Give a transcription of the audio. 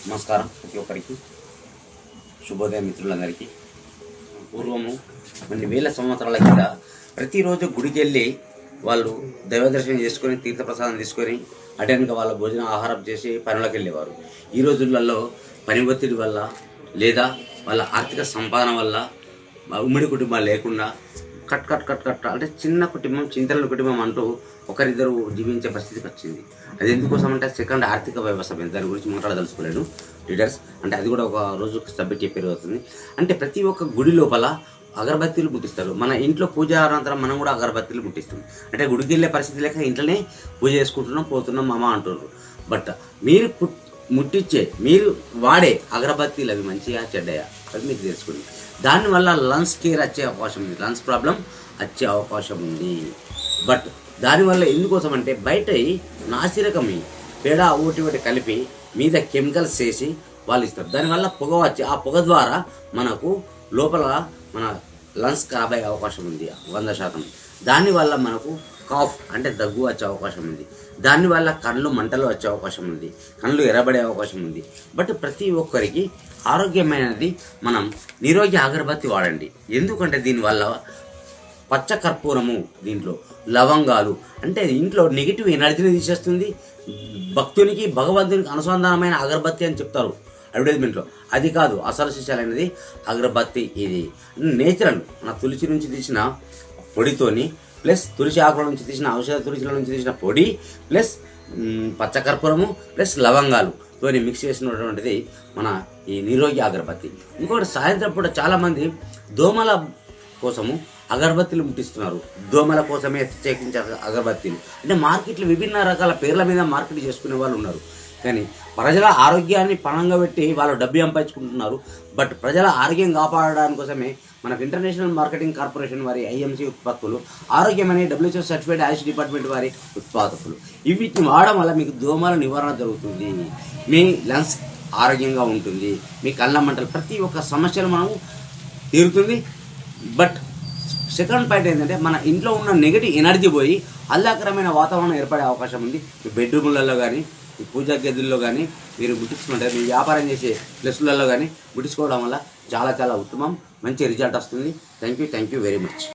నమస్కారం ప్రతి ఒక్కరికి, శుభోదయం మిత్రులందరికీ. పూర్వము కొన్ని వేల సంవత్సరాల కింద ప్రతిరోజు గుడికి వెళ్ళి వాళ్ళు దైవదర్శనం చేసుకొని తీర్థప్రసాదం తీసుకొని అటెన్గా వాళ్ళ భోజన ఆహారం చేసి పనులకు వెళ్ళేవారు. ఈ రోజులలో పని ఒత్తిడి వల్ల లేదా వాళ్ళ ఆర్థిక సంపాదన వల్ల ఉమ్మడి కుటుంబాలు లేకుండా కట్ అంటే చిన్న కుటుంబం, చింతల కుటుంబం అంటూ ఒకరిద్దరు జీవించే పరిస్థితికి వచ్చింది. అది ఎందుకోసం అంటే సెకండ్ ఆర్థిక వ్యవస్థ, దాని గురించి మాట్లాడదలుచుకోలేను లీడర్స్. అంటే అది కూడా ఒక రోజు సబ్జెక్ట్ చెప్పేది అవుతుంది. అంటే ప్రతి ఒక్క గుడి లోపల అగరబత్తీలు ముట్టిస్తారు. మన ఇంట్లో పూజ అనంతరం మనం కూడా అగరబత్తీలు ముట్టిస్తాం. అంటే గుడికి వెళ్ళే పరిస్థితి లేక ఇంట్లోనే పూజ చేసుకుంటున్నాం, పోతున్నాం మామ అంటున్నారు. బట్ మీరు ముట్టించే, మీరు వాడే అగరబత్తీలు అవి మంచిగా చెడ్డయా అది మీకు తెలుసుకోండి. దానివల్ల లంగ్స్ కేర్ వచ్చే అవకాశం ఉంది, లంగ్స్ ప్రాబ్లం వచ్చే అవకాశం ఉంది. బట్ దానివల్ల ఎందుకోసం అంటే బయట నాసిరకం పేడ ఒకటి కలిపి మీద కెమికల్స్ చేసి వాళ్ళు ఇస్తారు. దానివల్ల పొగ వచ్చి ఆ పొగ ద్వారా మనకు లోపల మన లంగ్స్ ఖరాబ్ అయ్యే అవకాశం ఉంది 100%. దానివల్ల మనకు కాఫ్ అంటే దగ్గు వచ్చే అవకాశం ఉంది. దానివల్ల కళ్ళు మంటలు వచ్చే అవకాశం ఉంది, కళ్ళు ఎర్రబడే అవకాశం ఉంది. బట్ ప్రతి ఒక్కరికి ఆరోగ్యమైనది మనం నిరోగి అగరబత్తి వాడండి. ఎందుకంటే దీనివల్ల పచ్చ కర్పూరము, దీంట్లో లవంగాలు అంటే ఇంట్లో నెగిటివ్ ఎనర్జీని తీసేస్తుంది. భక్తునికి భగవంతునికి అనుసంధానమైన అగరబత్తి అని చెప్తారు అడ్వర్టైజ్మెంట్లో. అది కాదు, అసలు శిష్యాలనేది అగరబత్తి. ఇది నేచురల్, మన తులసి నుంచి తీసిన పొడితోని ప్లస్ తులసి ఆకుల నుంచి తీసిన ఔషధ తులసిల నుంచి తీసిన పొడి ప్లస్ పచ్చకర్పూరము ప్లస్ లవంగాలు తోని మిక్స్ చేసినటువంటిది మన ఈ నిరోగి అగరబత్తి. ఇంకొకటి సాయంత్రం పూట చాలామంది దోమల కోసము అగరబత్తీలు ముట్టిస్తున్నారు. దోమల కోసమే ప్రత్యేకించే అగరబత్తీలు అంటే మార్కెట్లు విభిన్న రకాల పేర్ల మీద మార్కెట్ చేసుకునే వాళ్ళు ఉన్నారు. కానీ ప్రజల ఆరోగ్యాన్ని పణంగా పెట్టి వాళ్ళు డబ్బు సంపాదించుకుంటున్నారు. బట్ ప్రజల ఆరోగ్యం కాపాడడానికి కోసమే మనకు ఇంటర్నేషనల్ మార్కెటింగ్ కార్పొరేషన్ వారి ఐఎంసీ ఉత్పత్తులు, ఆరోగ్యమనే WHO సర్టిఫైడ్ ఆయుష్ డిపార్ట్మెంట్ వారి ఉత్పాదకులు, వీటిని వాడడం వల్ల మీకు దోమల నివారణ జరుగుతుంది, మీ లంగ్స్ ఆరోగ్యంగా ఉంటుంది, మీ కళ్ళ మంటలు ప్రతి ఒక్క సమస్యలు మనము తీరుతుంది. బట్ సెకండ్ పాయింట్ ఏంటంటే మన ఇంట్లో ఉన్న నెగిటివ్ ఎనర్జీ పోయి ఆహ్లాదకరమైన వాతావరణం ఏర్పడే అవకాశం ఉంది. మీ బెడ్రూమ్లలో కానీ, మీ పూజా గదుల్లో కానీ మీరు ముట్టించుకుంటే, మీ వ్యాపారం చేసే ప్లేస్లలో కానీ ముట్టించుకోవడం వల్ల చాలా ఉత్తమం, మంచి రిజల్ట్ వస్తుంది. Thank you very much.